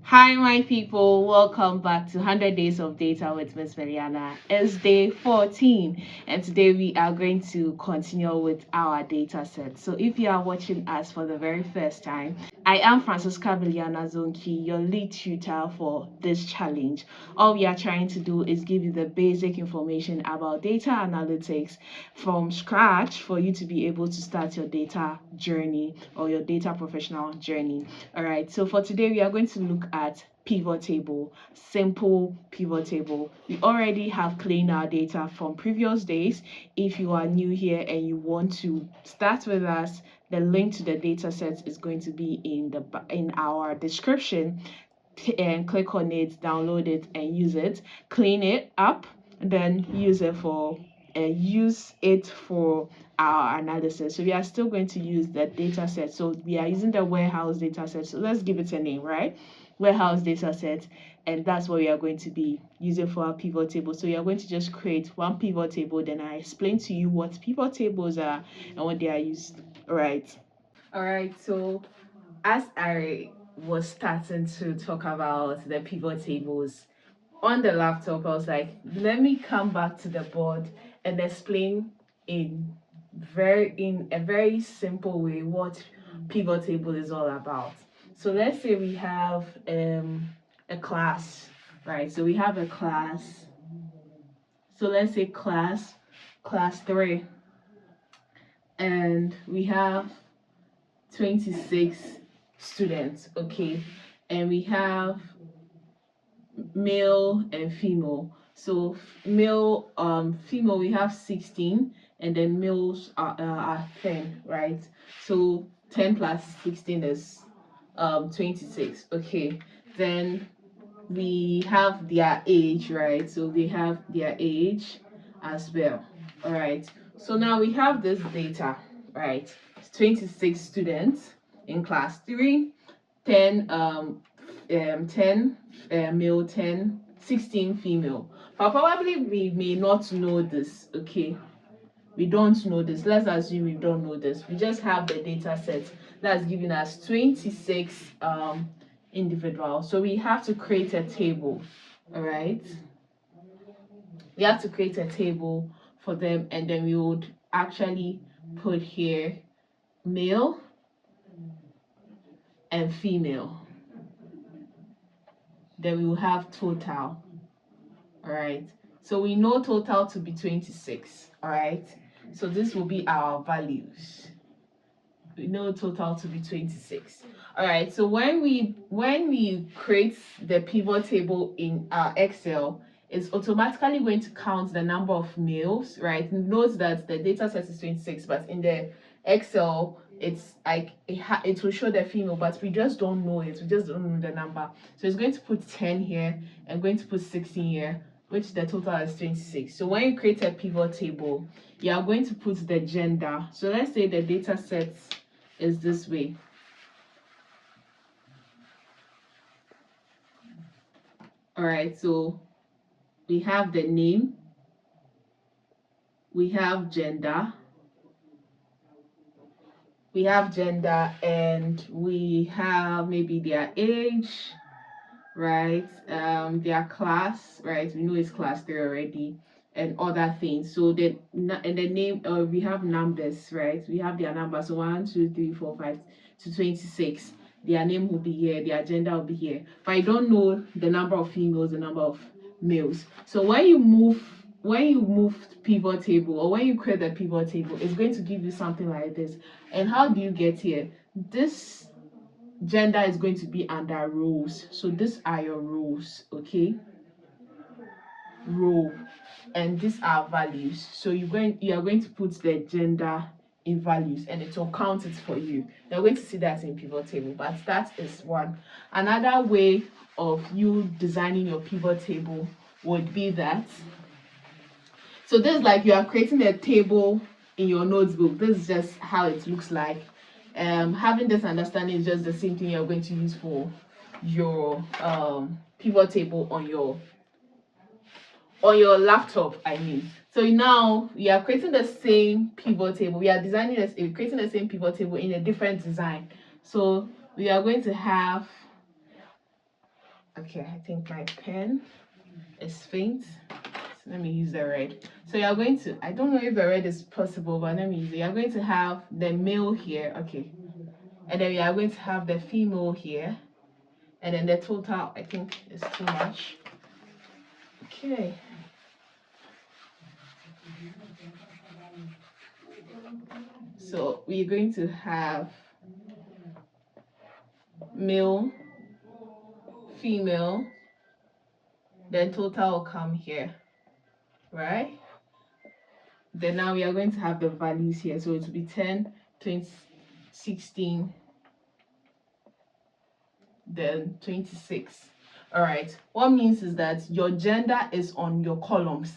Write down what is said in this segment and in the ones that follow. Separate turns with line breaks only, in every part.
Hi, my people. Welcome back to 100 Days of Data with Miss Mailiana. It's day 14, and today we are going to continue with our data set. So, if you are watching us for the very first time, I am Francisca Mailiana Zonki, your lead tutor for this challenge. All we are trying to do is give you the basic information about data analytics from scratch for you to be able to start your data journey or your data professional journey. All right, so for today, we are going to look at pivot table, simple pivot table. We already have cleaned our data from previous days. If you are new here and you want to start with us, the link to the data set is going to be in our description. And click on it, download it, and use it. Clean it up, then use it for our analysis. So we are still going to use the data set. So we are using the warehouse data set. So let's give it a name, right? Warehouse data set, and that's what we are going to be using for our pivot table. So we are going to just create one pivot table, then I explain to you what pivot tables are and what they are used. All right, so as I was starting to talk about the pivot tables on the laptop, I was like, let me come back to the board and explain in a very simple way what pivot table is all about. So let's say we have a class, right? So we have a class. So let's say class 3, and we have 26 students, okay? And we have male and female. So female, we have 16, and then males are 10, right? So 10 plus 16 is 26. Okay, then we have their age, right? So they have their age as well. All right, so now we have this data, right? 26 students in class 3, 10 10 male, 10 16 female. But probably we may not know this. Okay, we don't know this. Let's assume we don't know this. We just have the data set that's giving us 26 individuals. So we have to create a table. All right, we have to create a table for them, and then we would actually put here male and female. Then we will have total. All right, so we know total to be 26. All right, so this will be our values. We know total to be 26. All right, so when we create the pivot table in our Excel, it's automatically going to count the number of males, right? Note that the data set is 26, but in the Excel it's like it will show the female, but we just don't know it. We just don't know the number. So it's going to put 10 here and going to put 16 here, which the total is 26. So when you create a pivot table, you are going to put the gender. So let's say the data set is this way. All right, so we have the name, we have gender, and we have maybe their age, right? Their class, right? We know it's class 3 already, and other things. So and the name, we have numbers, right? We have their numbers. So 1, 2, 3, 4, 5 to 26. Their name will be here, their gender will be here. But I don't know the number of females, the number of males. So when you move pivot table, or when you create the pivot table, it's going to give you something like this. And how do you get here? This gender is going to be under rows. So these are your rows, okay? Row, and these are values. So you are going to put the gender in values, and it will count it for you. You're going to see that in pivot table, but that is one. Another way of you designing your pivot table would be that. So this is like you are creating a table in your notebook. This is just how it looks like. Having this understanding is just the same thing you're going to use for your pivot table on your laptop, I mean. So now we are creating the same pivot table. We are creating the same pivot table in a different design. So we are going to have Okay, I think my pen is faint. So let me use the red. So you're going to, I don't know if the red is possible, but let me use it. You're going to have the male here, okay. And then we are going to have the female here. And then the total, I think, is too much. Okay. So we're going to have male, female, then total will come here, right? Then now we are going to have the values here. So it will be 10, 20, 16, then 26. All right. What means is that your gender is on your columns.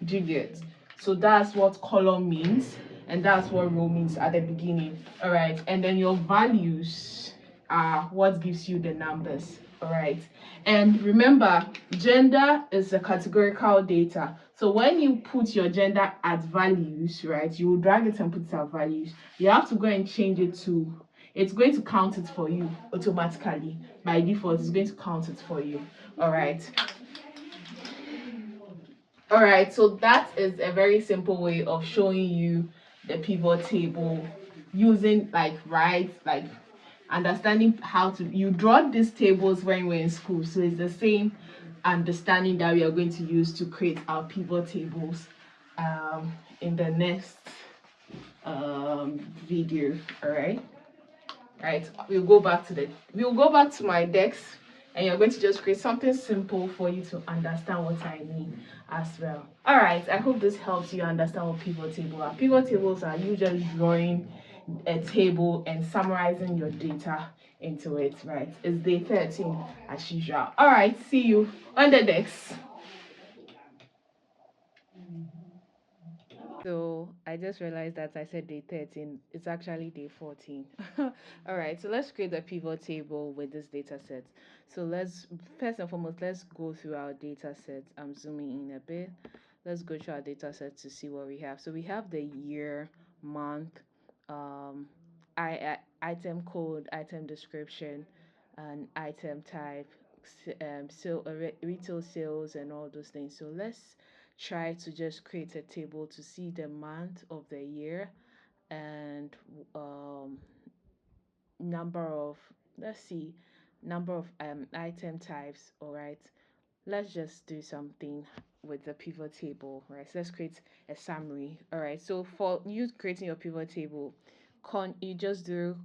Do you get? So that's what column means, and that's what row means at the beginning. All right. And then your values are what gives you the numbers. All right. And remember, gender is a categorical data. So when you put your gender at values, right, you will drag it and put it at values. You have to go and change it to, it's going to count it for you automatically. By default, it's going to count it for you. All right. All right, so that is a very simple way of showing you the pivot table using like understanding how to, you draw these tables when we're in school. So it's the same understanding that we are going to use to create our pivot tables in the next video. All right. Right, we'll go back to my decks, and you're going to just create something simple for you to understand what I mean as well. All right, I hope this helps you understand what pivot table are. Pivot tables are usually drawing a table and summarizing your data into it. Right, it's day 13 as usual. All right, see you on the decks. So I just realized that I said day 13. It's actually day 14. All right, so let's create a pivot table with this data set. So let's, first and foremost, let's go through our data set. I'm zooming in a bit. Let's go through our data set to see what we have. So we have the year, month, um, item code, item description, and item type, retail sales, and all those things. So let's try to just create a table to see the month of the year and um, number of, let's see, number of item types. All right, let's just do something with the pivot table. Right, so let's create a summary. All right, so for you creating your pivot table, you just do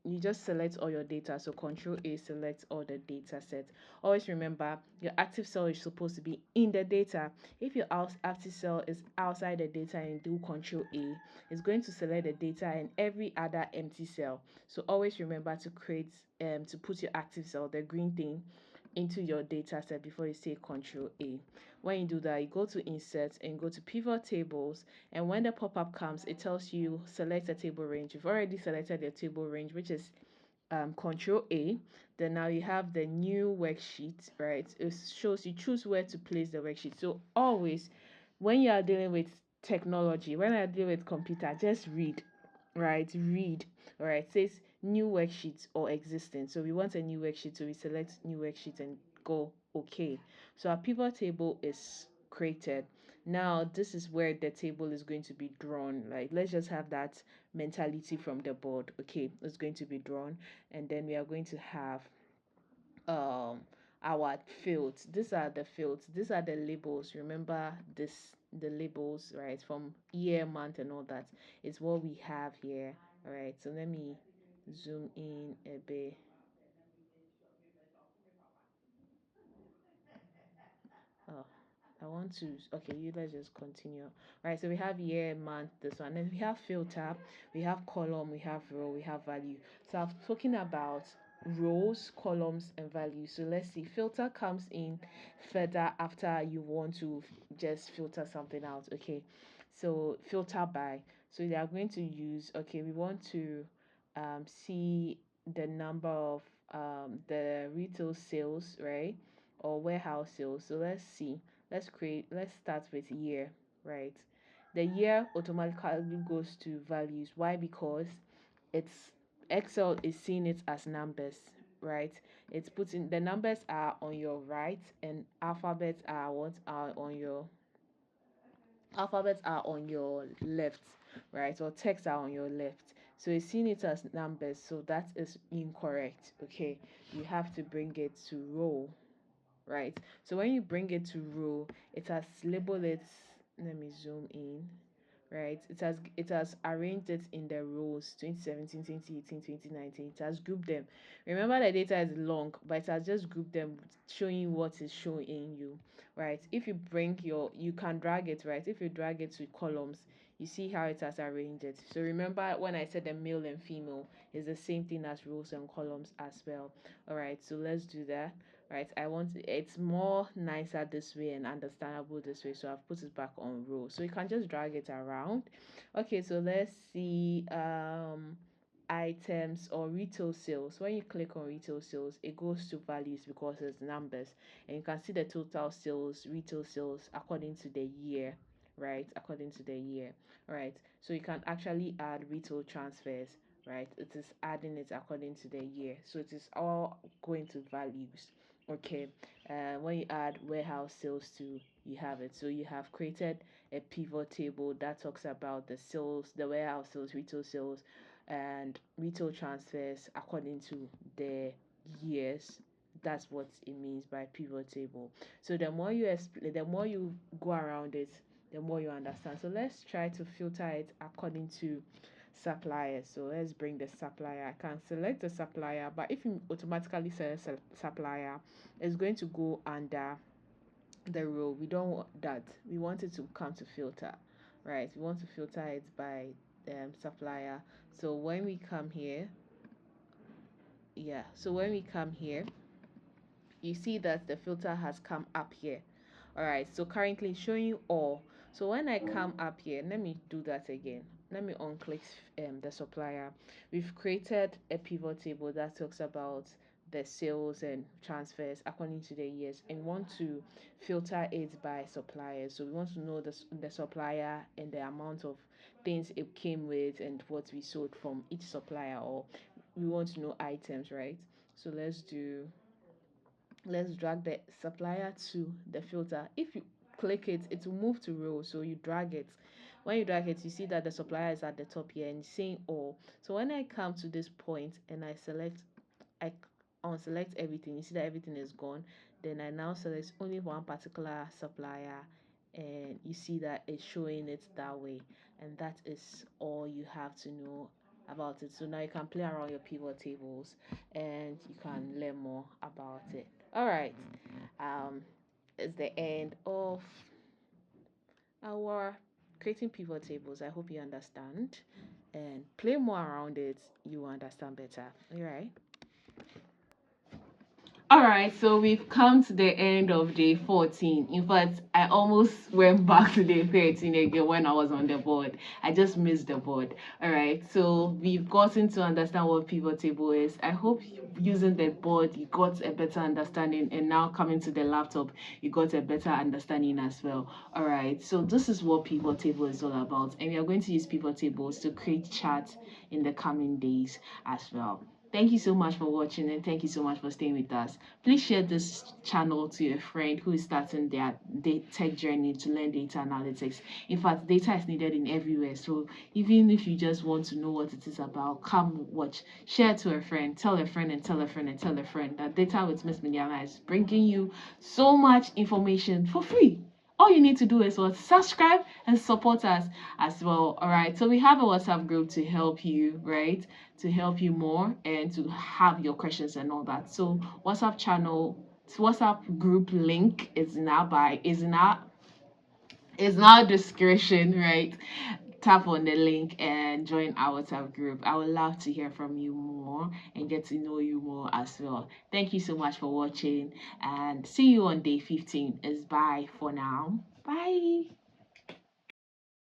you just select all your data. So Control A, select all the data set. Always remember your active cell is supposed to be in the data. If your active cell is outside the data and do Control A, it's going to select the data and every other empty cell. So always remember to create to put your active cell, the green thing, into your data set before you say Control A. When you do that, you go to Insert and go to Pivot Tables, and when the pop-up comes, it tells you select a table range. You've already selected your table range, which is Control A. Then now you have the new worksheet, right? It shows you choose where to place the worksheet. So always, when you are dealing with technology, when I deal with computer, just read, right? Read, all right? It says new worksheet or existing. So we want a new worksheet, so we select new worksheet and go okay. So our pivot table is created. Now this is where the table is going to be drawn. Like, let's just have that mentality from the board. Okay, it's going to be drawn, and then we are going to have um our fields. These are the fields, these are the labels. Remember this, the labels, right, from year, month, and all that is what we have here. All right, so let me zoom in a bit. Oh, I want to, okay, you let's just continue. Right, so we have year, month, this one, and we have filter, we have column, we have row, we have value. So I'm talking about rows, columns, and values. So let's see, filter comes in further after you want to just filter something out. Okay, so filter by, so they are going to use, okay, we want to see the number of the retail sales, right, or warehouse sales. So let's see, let's start with year, right? The year automatically goes to values. Why? Because it's Excel is seeing it as numbers, right? It's putting the numbers are on your right and alphabets are what are on your left, right? Or text are on your left. So it's seeing it as numbers, so that is incorrect. Okay, you have to bring it to row, right? So when you bring it to row, it has labeled it. Let me zoom in, right? It has arranged it in the rows 2017, 2018, 2019. It has grouped them. Remember the data is long, but it has just grouped them, showing you what is showing you, right? If you bring you can drag it, right? If you drag it to columns, you see how it has arranged it. So remember when I said the male and female is the same thing as rows and columns as well. All right, so let's do that, right? It's more nicer this way and understandable this way, so I've put it back on row, so you can just drag it around. Okay, so let's see items or retail sales. When you click on retail sales, it goes to values because it's numbers, and you can see the total sales, retail sales, according to the year, right? According to the year, right? So you can actually add retail transfers, right? It is adding it according to the year, so it is all going to values. Okay, when you add warehouse sales to, you have it. So you have created a pivot table that talks about the sales, the warehouse sales, retail sales, and retail transfers according to the years. That's what it means by pivot table. So the more you explain, the more you go around it, the more you understand. So let's try to filter it according to supplier. So let's bring the supplier. I can select the supplier, but if you automatically select supplier, it's going to go under the row. We don't want that. We want it to come to filter, right? We want to filter it by supplier. So when we come here, yeah, so when we come here, you see that the filter has come up here. All right, so currently showing you all. So when I come up here, let me do that again. Let me unclick the supplier. We've created a pivot table that talks about the sales and transfers according to the years, and want to filter it by suppliers. So we want to know the supplier and the amount of things it came with and what we sold from each supplier, or we want to know items, right? So let's drag the supplier to the filter. If you click it, it will move to row, so you drag it. When you drag it, you see that the supplier is at the top here and saying all. So when I come to this point and I unselect everything, you see that everything is gone. Then I now select only one particular supplier, and you see that it's showing it that way. And that is all you have to know about it. So now you can play around your pivot tables and you can learn more about it. All right, it's the end of our creating pivot tables. I hope you understand, and play more around it, you will understand better. All right. All right, so we've come to the end of day 14. In fact, I almost went back to day 13 again when I was on the board. I just missed the board. All right, so we've gotten to understand what pivot table is. I hope using the board, you got a better understanding, and now coming to the laptop, you got a better understanding as well. All right, so this is what pivot table is all about, and we are going to use pivot tables to create charts in the coming days as well. Thank you so much for watching, and thank you so much for staying with us. Please share this channel to a friend who is starting their tech journey to learn data analytics. In fact, data is needed in everywhere. So even if you just want to know what it is about, come watch. Share to a friend. Tell a friend and tell a friend and tell a friend that Data with Miss Mailiana is bringing you so much information for free. All you need to do is what, subscribe and support us as well. All right, so we have a WhatsApp group to help you, right, to help you more and to have your questions and all that. So WhatsApp group link is now description, right? Tap on the link and join our WhatsApp group. I would love to hear from you more and get to know you more as well. Thank you so much for watching, and see you on day 15. Is bye for now. Bye.